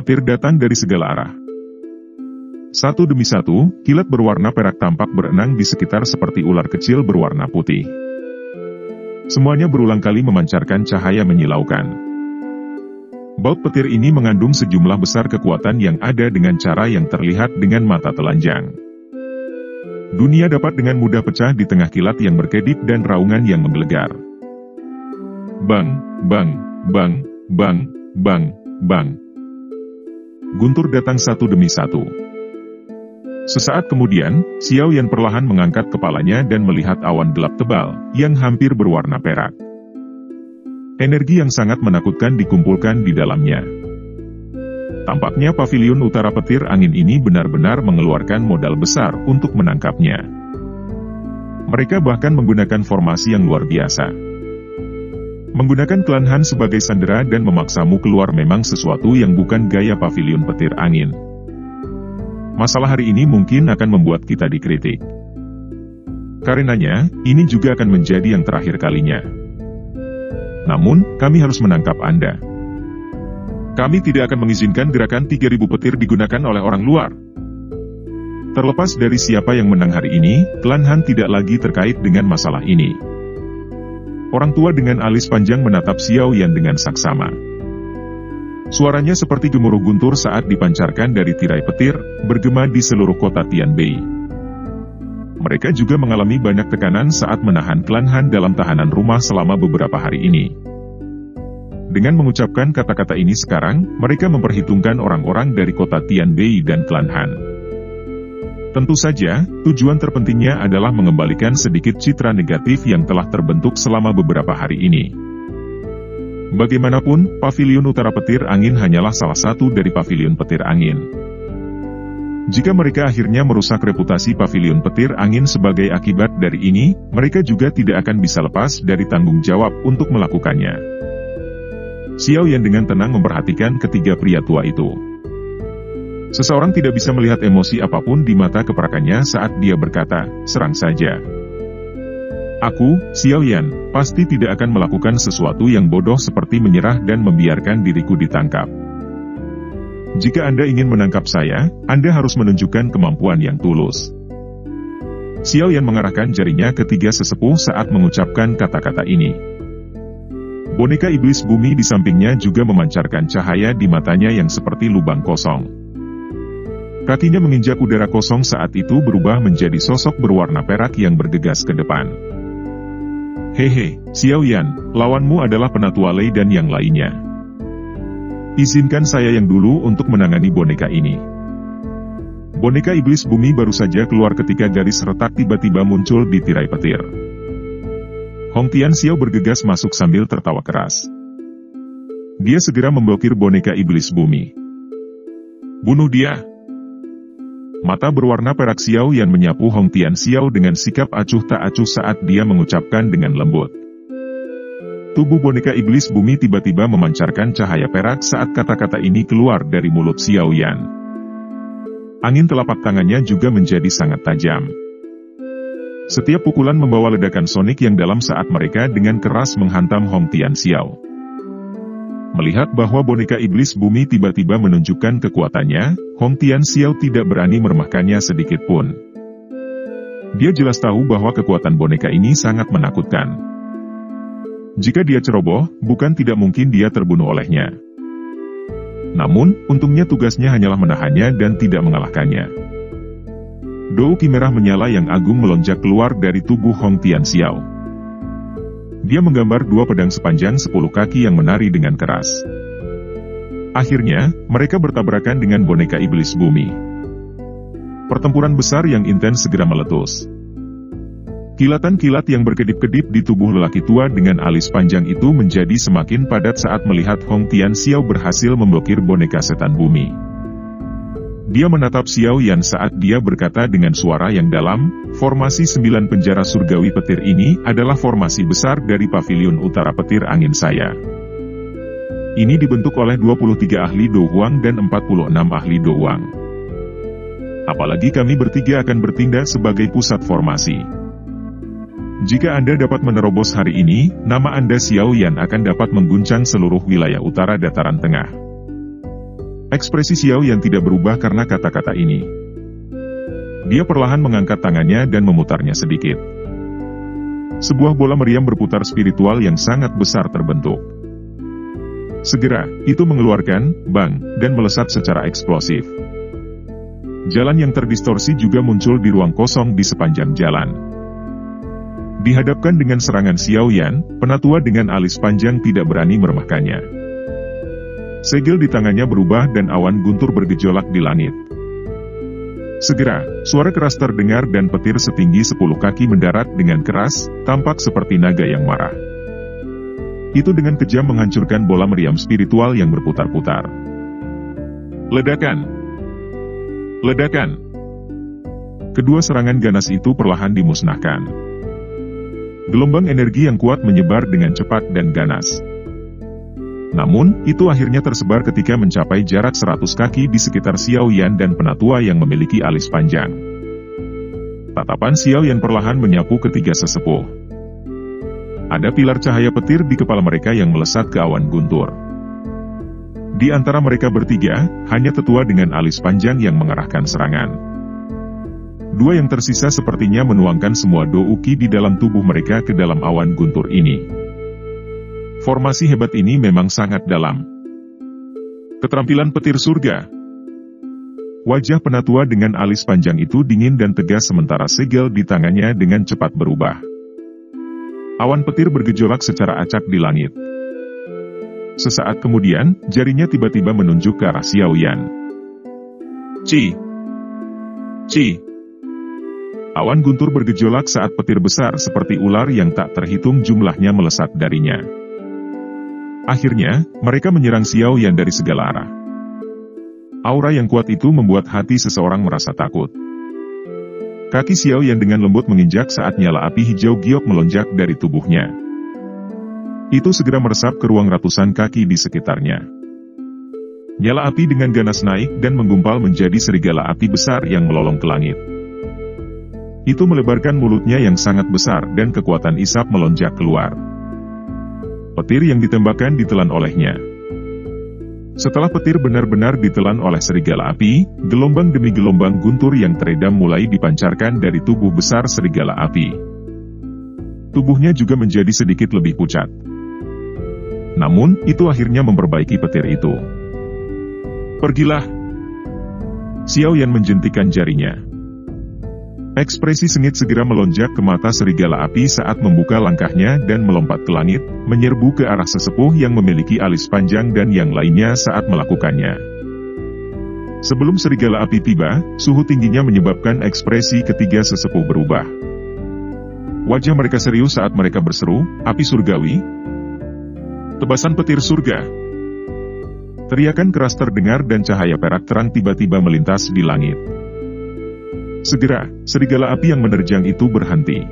petir datang dari segala arah. Satu demi satu, kilat berwarna perak tampak berenang di sekitar seperti ular kecil berwarna putih. Semuanya berulang kali memancarkan cahaya menyilaukan. Baut petir ini mengandung sejumlah besar kekuatan yang ada dengan cara yang terlihat dengan mata telanjang. Dunia dapat dengan mudah pecah di tengah kilat yang berkedip dan raungan yang menggelegar. Bang, bang, bang, bang, bang, bang. Guntur datang satu demi satu. Sesaat kemudian, Xiao Yan perlahan mengangkat kepalanya dan melihat awan gelap tebal, yang hampir berwarna perak. Energi yang sangat menakutkan dikumpulkan di dalamnya. Tampaknya paviliun utara petir angin ini benar-benar mengeluarkan modal besar untuk menangkapnya. Mereka bahkan menggunakan formasi yang luar biasa. Menggunakan klan Han sebagai sandera dan memaksamu keluar memang sesuatu yang bukan gaya paviliun petir angin. Masalah hari ini mungkin akan membuat kita dikritik. Karenanya, ini juga akan menjadi yang terakhir kalinya. Namun, kami harus menangkap Anda. Kami tidak akan mengizinkan gerakan 3000 petir digunakan oleh orang luar. Terlepas dari siapa yang menang hari ini, klan Han tidak lagi terkait dengan masalah ini. Orang tua dengan alis panjang menatap Xiao Yan dengan saksama. Suaranya seperti gemuruh guntur saat dipancarkan dari tirai petir, bergema di seluruh kota Tianbei. Mereka juga mengalami banyak tekanan saat menahan klan Han dalam tahanan rumah selama beberapa hari ini. Dengan mengucapkan kata-kata ini sekarang, mereka memperhitungkan orang-orang dari kota Tianbei dan klan Han. Tentu saja, tujuan terpentingnya adalah mengembalikan sedikit citra negatif yang telah terbentuk selama beberapa hari ini. Bagaimanapun, paviliun utara petir angin hanyalah salah satu dari paviliun petir angin. Jika mereka akhirnya merusak reputasi paviliun petir angin sebagai akibat dari ini, mereka juga tidak akan bisa lepas dari tanggung jawab untuk melakukannya. Xiao Yan dengan tenang memperhatikan ketiga pria tua itu. Seseorang tidak bisa melihat emosi apapun di mata keperakannya saat dia berkata, "Serang saja." Aku, Xiao Yan, pasti tidak akan melakukan sesuatu yang bodoh seperti menyerah dan membiarkan diriku ditangkap. Jika Anda ingin menangkap saya, Anda harus menunjukkan kemampuan yang tulus. Xiao Yan mengarahkan jarinya ke tiga sesepuh saat mengucapkan kata-kata ini. Boneka iblis bumi di sampingnya juga memancarkan cahaya di matanya yang seperti lubang kosong. Kakinya menginjak udara kosong saat itu berubah menjadi sosok berwarna perak yang bergegas ke depan. Hehe, Xiao Yan, lawanmu adalah Penatua Lei dan yang lainnya. Izinkan saya yang dulu untuk menangani boneka ini. Boneka iblis bumi baru saja keluar ketika garis retak tiba-tiba muncul di tirai petir. Hong Tianxiao bergegas masuk sambil tertawa keras. Dia segera memblokir boneka iblis bumi. Bunuh dia! Mata berwarna perak Xiao Yan menyapu Hong Tianxiao dengan sikap acuh tak acuh saat dia mengucapkan dengan lembut. Tubuh boneka iblis bumi tiba-tiba memancarkan cahaya perak saat kata-kata ini keluar dari mulut Xiao Yan. Angin telapak tangannya juga menjadi sangat tajam. Setiap pukulan membawa ledakan sonik yang dalam saat mereka dengan keras menghantam Hong Tianxiao. Melihat bahwa boneka iblis bumi tiba-tiba menunjukkan kekuatannya, Hong Tianxiao tidak berani meremehkannya sedikit pun. Dia jelas tahu bahwa kekuatan boneka ini sangat menakutkan. Jika dia ceroboh, bukan tidak mungkin dia terbunuh olehnya. Namun, untungnya tugasnya hanyalah menahannya dan tidak mengalahkannya. Dou Qi merah menyala yang agung melonjak keluar dari tubuh Hong Tianxiao. Dia menggambar dua pedang sepanjang 10 kaki yang menari dengan keras. Akhirnya, mereka bertabrakan dengan boneka iblis bumi. Pertempuran besar yang intens segera meletus. Kilatan-kilat yang berkedip-kedip di tubuh lelaki tua dengan alis panjang itu menjadi semakin padat saat melihat Hong Tianxiao berhasil memblokir boneka setan bumi. Dia menatap Xiao Yan saat dia berkata dengan suara yang dalam, formasi 9 penjara surgawi petir ini adalah formasi besar dari paviliun utara petir angin saya. Ini dibentuk oleh 23 ahli Do Huang dan 46 ahli Do Huang. Apalagi kami bertiga akan bertindak sebagai pusat formasi. Jika Anda dapat menerobos hari ini, nama Anda Xiao Yan akan dapat mengguncang seluruh wilayah utara dataran tengah. Ekspresi Xiao Yan tidak berubah karena kata-kata ini. Dia perlahan mengangkat tangannya dan memutarnya sedikit. Sebuah bola meriam berputar spiritual yang sangat besar terbentuk. Segera, itu mengeluarkan bang dan melesat secara eksplosif. Jalan yang terdistorsi juga muncul di ruang kosong di sepanjang jalan. Dihadapkan dengan serangan Xiao Yan, penatua dengan alis panjang tidak berani meremehkannya. Segel di tangannya berubah dan awan guntur bergejolak di langit. Segera, suara keras terdengar dan petir setinggi 10 kaki mendarat dengan keras, tampak seperti naga yang marah. Itu dengan kejam menghancurkan bola meriam spiritual yang berputar-putar. Ledakan! Ledakan! Kedua serangan ganas itu perlahan dimusnahkan. Gelombang energi yang kuat menyebar dengan cepat dan ganas. Namun, itu akhirnya tersebar ketika mencapai jarak 100 kaki di sekitar Xiao Yan dan penatua yang memiliki alis panjang. Tatapan Xiao Yan perlahan menyapu ketiga sesepuh. Ada pilar cahaya petir di kepala mereka yang melesat ke awan guntur. Di antara mereka bertiga, hanya tetua dengan alis panjang yang mengarahkan serangan. Dua yang tersisa sepertinya menuangkan semua douki di dalam tubuh mereka ke dalam awan guntur ini. Formasi hebat ini memang sangat dalam. Keterampilan petir surga. Wajah penatua dengan alis panjang itu dingin dan tegas sementara segel di tangannya dengan cepat berubah. Awan petir bergejolak secara acak di langit. Sesaat kemudian, jarinya tiba-tiba menunjuk ke arah Xiao Yan. Ci! Ci! Awan guntur bergejolak saat petir besar seperti ular yang tak terhitung jumlahnya melesat darinya. Akhirnya, mereka menyerang Xiao Yan dari segala arah. Aura yang kuat itu membuat hati seseorang merasa takut. Kaki Xiao Yan dengan lembut menginjak saat nyala api hijau giok melonjak dari tubuhnya. Itu segera meresap ke ruang ratusan kaki di sekitarnya. Nyala api dengan ganas naik dan menggumpal menjadi serigala api besar yang melolong ke langit. Itu melebarkan mulutnya yang sangat besar dan kekuatan isap melonjak keluar. Petir yang ditembakkan ditelan olehnya. Setelah petir benar-benar ditelan oleh serigala api, gelombang demi gelombang guntur yang teredam mulai dipancarkan dari tubuh besar serigala api. Tubuhnya juga menjadi sedikit lebih pucat. Namun, itu akhirnya memperbaiki petir itu. Pergilah! Xiao Yan menjentikan jarinya. Ekspresi sengit segera melonjak ke mata serigala api saat membuka langkahnya dan melompat ke langit, menyerbu ke arah sesepuh yang memiliki alis panjang dan yang lainnya saat melakukannya. Sebelum serigala api tiba, suhu tingginya menyebabkan ekspresi ketiga sesepuh berubah. Wajah mereka serius saat mereka berseru, "Api surgawi! Tebasan petir surga!" Teriakan keras terdengar dan cahaya perak terang tiba-tiba melintas di langit. Segera, serigala api yang menerjang itu berhenti.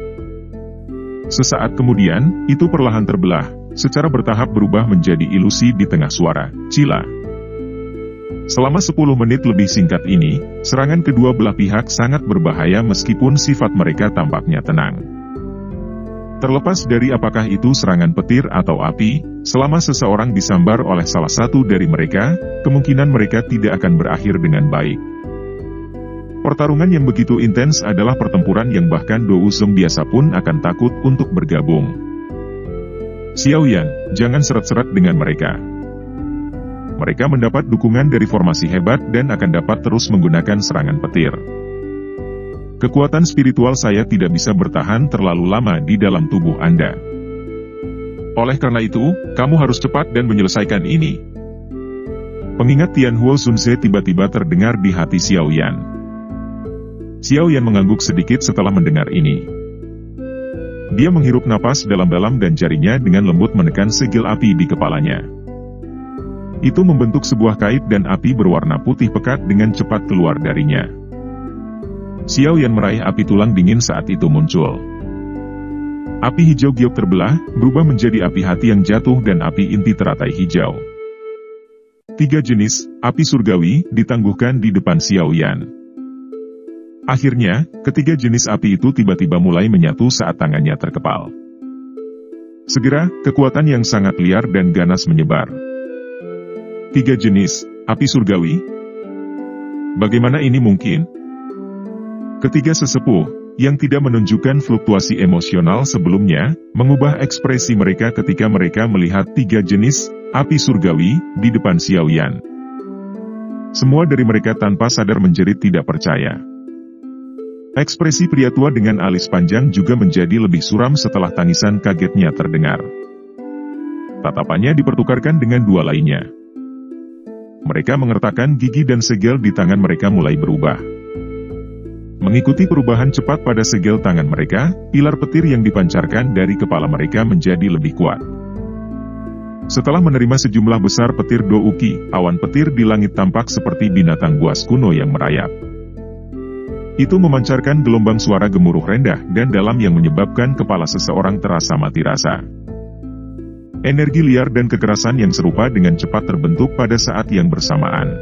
Sesaat kemudian, itu perlahan terbelah, secara bertahap berubah menjadi ilusi di tengah suara, "Cila." Selama 10 menit lebih singkat ini, serangan kedua belah pihak sangat berbahaya meskipun sifat mereka tampaknya tenang. Terlepas dari apakah itu serangan petir atau api, selama seseorang disambar oleh salah satu dari mereka, kemungkinan mereka tidak akan berakhir dengan baik. Pertarungan yang begitu intens adalah pertempuran yang bahkan Dou Zong biasa pun akan takut untuk bergabung. Xiao Yan, jangan seret-seret dengan mereka. Mereka mendapat dukungan dari formasi hebat dan akan dapat terus menggunakan serangan petir. Kekuatan spiritual saya tidak bisa bertahan terlalu lama di dalam tubuh Anda. Oleh karena itu, kamu harus cepat dan menyelesaikan ini. Pengingat Tianhuo Sunze tiba-tiba terdengar di hati Xiao Yan. Xiao Yan mengangguk sedikit setelah mendengar ini. Dia menghirup napas dalam-dalam dan jarinya dengan lembut menekan segel api di kepalanya. Itu membentuk sebuah kait dan api berwarna putih pekat dengan cepat keluar darinya. Xiao Yan meraih api tulang dingin saat itu muncul. Api hijau giok terbelah, berubah menjadi api hati yang jatuh dan api inti teratai hijau. 3 jenis api surgawi ditangguhkan di depan Xiao Yan. Akhirnya, ketiga jenis api itu tiba-tiba mulai menyatu saat tangannya terkepal. Segera, kekuatan yang sangat liar dan ganas menyebar. 3 jenis api surgawi? Bagaimana ini mungkin? Ketiga sesepuh, yang tidak menunjukkan fluktuasi emosional sebelumnya, mengubah ekspresi mereka ketika mereka melihat 3 jenis api surgawi di depan Xiao Yan. Semua dari mereka tanpa sadar menjerit tidak percaya. Ekspresi pria tua dengan alis panjang juga menjadi lebih suram setelah tangisan kagetnya terdengar. Tatapannya dipertukarkan dengan 2 lainnya. Mereka mengertakkan gigi dan segel di tangan mereka mulai berubah. Mengikuti perubahan cepat pada segel tangan mereka, pilar petir yang dipancarkan dari kepala mereka menjadi lebih kuat. Setelah menerima sejumlah besar petir douki, awan petir di langit tampak seperti binatang buas kuno yang merayap. Itu memancarkan gelombang suara gemuruh rendah dan dalam yang menyebabkan kepala seseorang terasa mati rasa. Energi liar dan kekerasan yang serupa dengan cepat terbentuk pada saat yang bersamaan.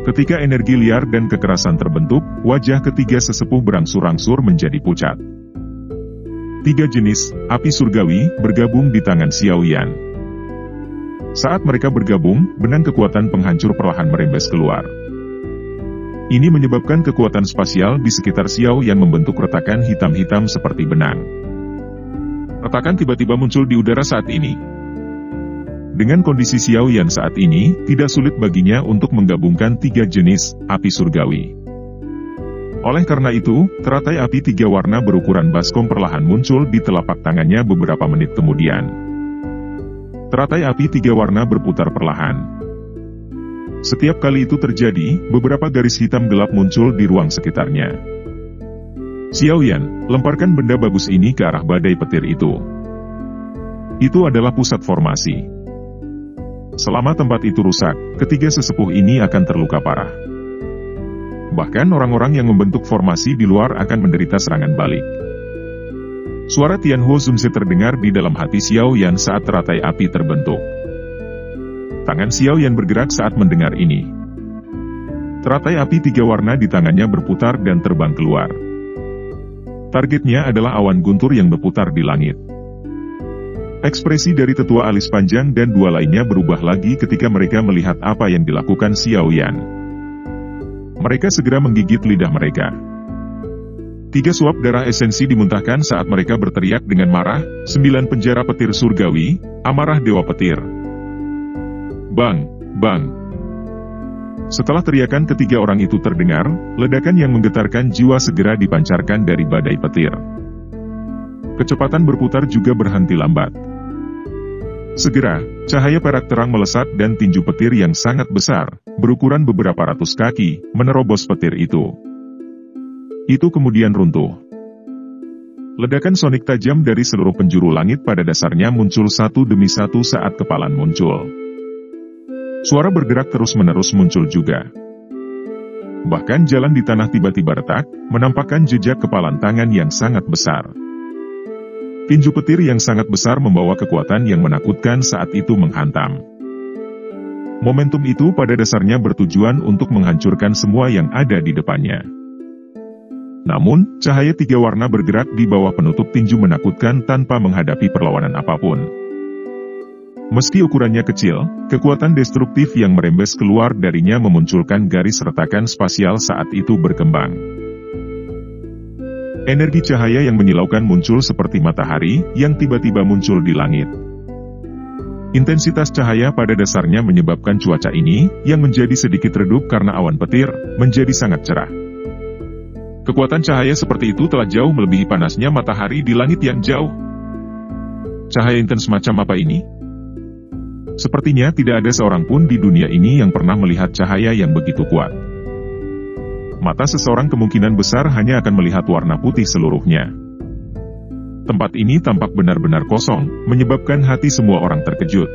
Ketika energi liar dan kekerasan terbentuk, wajah ketiga sesepuh berangsur-angsur menjadi pucat. 3 jenis api surgawi bergabung di tangan Xiao Yan. Saat mereka bergabung, benang kekuatan penghancur perlahan merembes keluar. Ini menyebabkan kekuatan spasial di sekitar Xiao Yan membentuk retakan hitam-hitam seperti benang. Retakan tiba-tiba muncul di udara saat ini. Dengan kondisi Xiao Yan saat ini, tidak sulit baginya untuk menggabungkan 3 jenis api surgawi. Oleh karena itu, teratai api 3 warna berukuran baskom perlahan muncul di telapak tangannya beberapa menit kemudian. Teratai api 3 warna berputar perlahan. Setiap kali itu terjadi, beberapa garis hitam gelap muncul di ruang sekitarnya. Xiao Yan, lemparkan benda bagus ini ke arah badai petir itu. Itu adalah pusat formasi. Selama tempat itu rusak, ketiga sesepuh ini akan terluka parah. Bahkan orang-orang yang membentuk formasi di luar akan menderita serangan balik. Suara Tianhuo Zunze terdengar di dalam hati Xiao Yan saat teratai api terbentuk. Tangan Xiao Yan bergerak saat mendengar ini. Teratai api 3 warna di tangannya berputar dan terbang keluar. Targetnya adalah awan guntur yang berputar di langit. Ekspresi dari tetua alis panjang dan 2 lainnya berubah lagi ketika mereka melihat apa yang dilakukan Xiao Yan. Mereka segera menggigit lidah mereka. 3 suap darah esensi dimuntahkan saat mereka berteriak dengan marah, 9 penjara petir surgawi, amarah dewa petir. Bang, bang. Setelah teriakan ketiga orang itu terdengar, ledakan yang menggetarkan jiwa segera dipancarkan dari badai petir. Kecepatan berputar juga berhenti lambat. Segera, cahaya perak terang melesat dan tinju petir yang sangat besar, berukuran beberapa ratus kaki, menerobos petir itu. Itu kemudian runtuh. Ledakan sonik tajam dari seluruh penjuru langit pada dasarnya muncul satu demi satu saat kepalan muncul. Suara bergerak terus-menerus muncul juga. Bahkan jalan di tanah tiba-tiba retak, menampakkan jejak kepalan tangan yang sangat besar. Tinju petir yang sangat besar membawa kekuatan yang menakutkan saat itu menghantam. Momentum itu pada dasarnya bertujuan untuk menghancurkan semua yang ada di depannya. Namun, cahaya 3 warna bergerak di bawah penutup tinju menakutkan tanpa menghadapi perlawanan apapun. Meski ukurannya kecil, kekuatan destruktif yang merembes keluar darinya memunculkan garis retakan spasial saat itu berkembang. Energi cahaya yang menyilaukan muncul seperti matahari yang tiba-tiba muncul di langit. Intensitas cahaya pada dasarnya menyebabkan cuaca ini, yang menjadi sedikit redup karena awan petir, menjadi sangat cerah. Kekuatan cahaya seperti itu telah jauh melebihi panasnya matahari di langit yang jauh. Cahaya intens macam apa ini? Sepertinya tidak ada seorang pun di dunia ini yang pernah melihat cahaya yang begitu kuat. Mata seseorang kemungkinan besar hanya akan melihat warna putih seluruhnya. Tempat ini tampak benar-benar kosong, menyebabkan hati semua orang terkejut.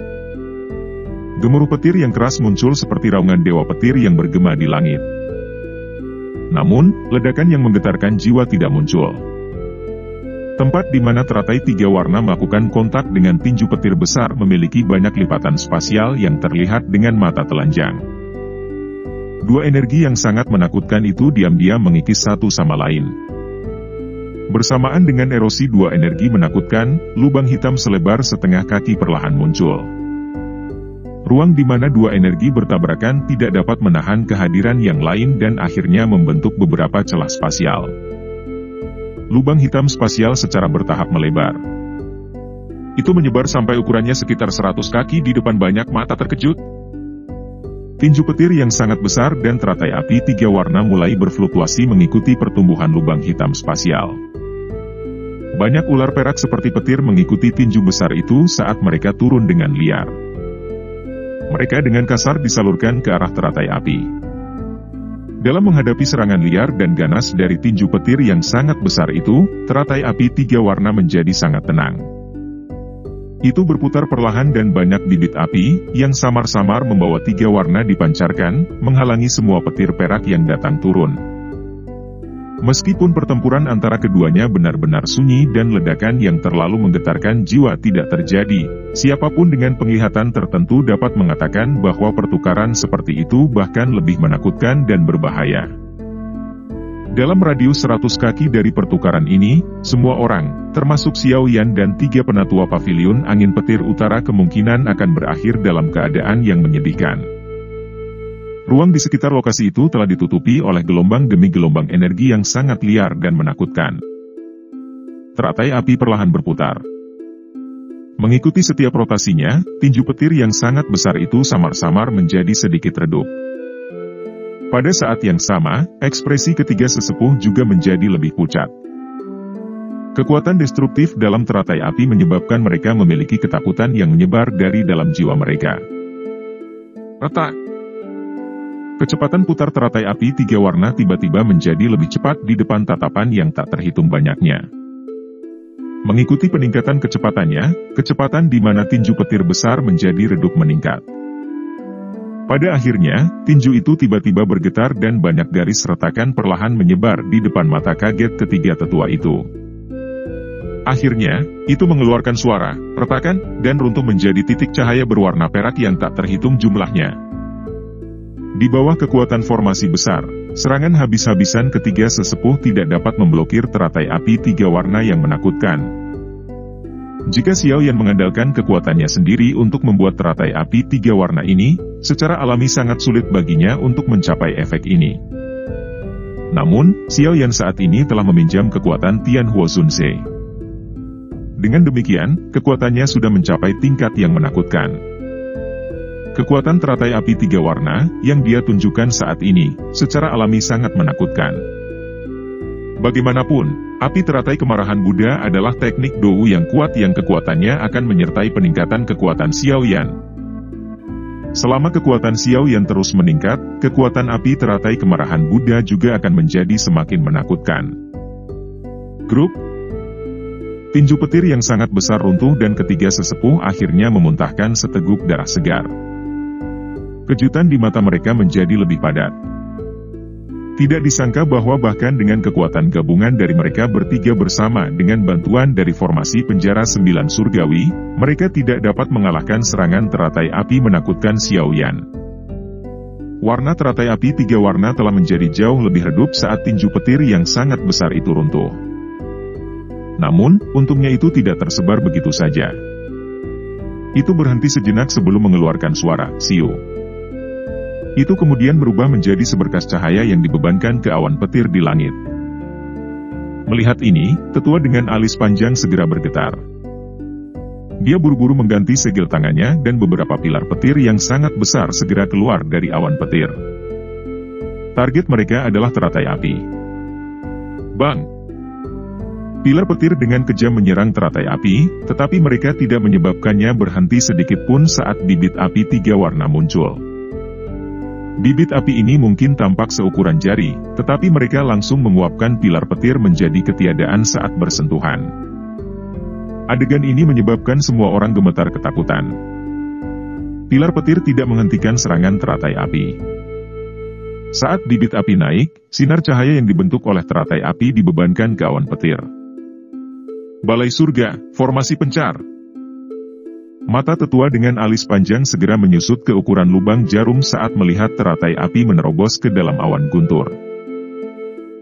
Gemuruh petir yang keras muncul seperti raungan dewa petir yang bergema di langit. Namun, ledakan yang menggetarkan jiwa tidak muncul. Tempat di mana teratai 3 warna melakukan kontak dengan tinju petir besar memiliki banyak lipatan spasial yang terlihat dengan mata telanjang. 2 energi yang sangat menakutkan itu diam-diam mengikis satu sama lain. Bersamaan dengan erosi 2 energi menakutkan, lubang hitam selebar setengah kaki perlahan muncul. Ruang di mana dua energi bertabrakan tidak dapat menahan kehadiran yang lain dan akhirnya membentuk beberapa celah spasial. Lubang hitam spasial secara bertahap melebar. Itu menyebar sampai ukurannya sekitar 100 kaki di depan banyak mata terkejut. Tinju petir yang sangat besar dan teratai api 3 warna mulai berfluktuasi mengikuti pertumbuhan lubang hitam spasial. Banyak ular perak seperti petir mengikuti tinju besar itu saat mereka turun dengan liar. Mereka dengan kasar disalurkan ke arah teratai api. Dalam menghadapi serangan liar dan ganas dari tinju petir yang sangat besar itu, teratai api 3 warna menjadi sangat tenang. Itu berputar perlahan dan banyak bibit api, yang samar-samar membawa 3 warna dipancarkan, menghalangi semua petir perak yang datang turun. Meskipun pertempuran antara keduanya benar-benar sunyi dan ledakan yang terlalu menggetarkan jiwa tidak terjadi, siapapun dengan penglihatan tertentu dapat mengatakan bahwa pertukaran seperti itu bahkan lebih menakutkan dan berbahaya. Dalam radius 100 kaki dari pertukaran ini, semua orang, termasuk Xiao Yan dan 3 penatua pavilion angin petir utara kemungkinan akan berakhir dalam keadaan yang menyedihkan. Ruang di sekitar lokasi itu telah ditutupi oleh gelombang demi gelombang energi yang sangat liar dan menakutkan. Teratai api perlahan berputar. Mengikuti setiap rotasinya, tinju petir yang sangat besar itu samar-samar menjadi sedikit redup. Pada saat yang sama, ekspresi ketiga sesepuh juga menjadi lebih pucat. Kekuatan destruktif dalam teratai api menyebabkan mereka memiliki ketakutan yang menyebar dari dalam jiwa mereka. Retak. Kecepatan putar teratai api 3 warna tiba-tiba menjadi lebih cepat di depan tatapan yang tak terhitung banyaknya. Mengikuti peningkatan kecepatannya, kecepatan di mana tinju petir besar menjadi redup meningkat. Pada akhirnya, tinju itu tiba-tiba bergetar dan banyak garis retakan perlahan menyebar di depan mata kaget ketiga tetua itu. Akhirnya, itu mengeluarkan suara, retakan, dan runtuh menjadi titik cahaya berwarna perak yang tak terhitung jumlahnya. Di bawah kekuatan formasi besar, serangan habis-habisan ketiga sesepuh tidak dapat memblokir teratai api 3 warna yang menakutkan. Jika Xiao Yan mengandalkan kekuatannya sendiri untuk membuat teratai api 3 warna ini, secara alami sangat sulit baginya untuk mencapai efek ini. Namun, Xiao Yan saat ini telah meminjam kekuatan Tian Huo Zunse. Dengan demikian, kekuatannya sudah mencapai tingkat yang menakutkan. Kekuatan teratai api 3 warna, yang dia tunjukkan saat ini, secara alami sangat menakutkan. Bagaimanapun, api teratai kemarahan Buddha adalah teknik Dou yang kuat yang kekuatannya akan menyertai peningkatan kekuatan Xiao Yan. Selama kekuatan Xiao Yan terus meningkat, kekuatan api teratai kemarahan Buddha juga akan menjadi semakin menakutkan. Grup tinju petir yang sangat besar runtuh dan ketiga sesepuh akhirnya memuntahkan seteguk darah segar. Kejutan di mata mereka menjadi lebih padat. Tidak disangka bahwa bahkan dengan kekuatan gabungan dari mereka bertiga bersama dengan bantuan dari formasi penjara 9 surgawi, mereka tidak dapat mengalahkan serangan teratai api menakutkan Xiao Yan. Warna teratai api 3 warna telah menjadi jauh lebih redup saat tinju petir yang sangat besar itu runtuh. Namun, untungnya itu tidak tersebar begitu saja. Itu berhenti sejenak sebelum mengeluarkan suara, "Siu." Itu kemudian berubah menjadi seberkas cahaya yang dibebankan ke awan petir di langit. Melihat ini, tetua dengan alis panjang segera bergetar. Dia buru-buru mengganti segel tangannya dan beberapa pilar petir yang sangat besar segera keluar dari awan petir. Target mereka adalah teratai api. Bang! Pilar petir dengan kejam menyerang teratai api, tetapi mereka tidak menyebabkannya berhenti sedikit pun saat bibit api 3 warna muncul. Bibit api ini mungkin tampak seukuran jari, tetapi mereka langsung menguapkan pilar petir menjadi ketiadaan saat bersentuhan. Adegan ini menyebabkan semua orang gemetar ketakutan. Pilar petir tidak menghentikan serangan teratai api. Saat bibit api naik, sinar cahaya yang dibentuk oleh teratai api dibebankan ke awan petir. Balai surga, formasi pencar. Mata tetua dengan alis panjang segera menyusut ke ukuran lubang jarum saat melihat teratai api menerobos ke dalam awan guntur.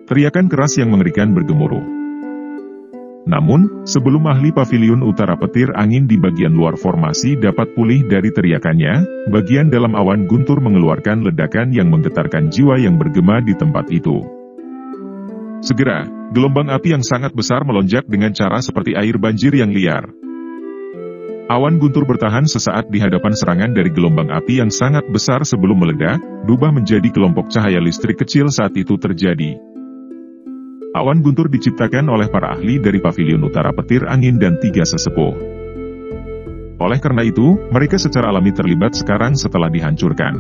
Teriakan keras yang mengerikan bergemuruh. Namun, sebelum ahli pavilion utara petir angin di bagian luar formasi dapat pulih dari teriakannya, bagian dalam awan guntur mengeluarkan ledakan yang menggetarkan jiwa yang bergema di tempat itu. Segera, gelombang api yang sangat besar melonjak dengan cara seperti air banjir yang liar. Awan guntur bertahan sesaat di hadapan serangan dari gelombang api yang sangat besar sebelum meledak, berubah menjadi kelompok cahaya listrik kecil saat itu terjadi. Awan guntur diciptakan oleh para ahli dari pavilion utara petir angin dan 3 sesepuh. Oleh karena itu, mereka secara alami terlibat sekarang setelah dihancurkan.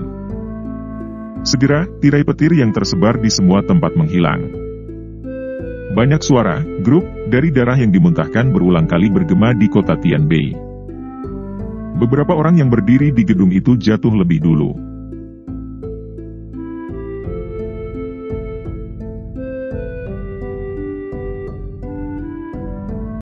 Segera, tirai petir yang tersebar di semua tempat menghilang. Banyak suara, grup, dari darah yang dimuntahkan berulang kali bergema di kota Tianbei. Beberapa orang yang berdiri di gedung itu jatuh lebih dulu.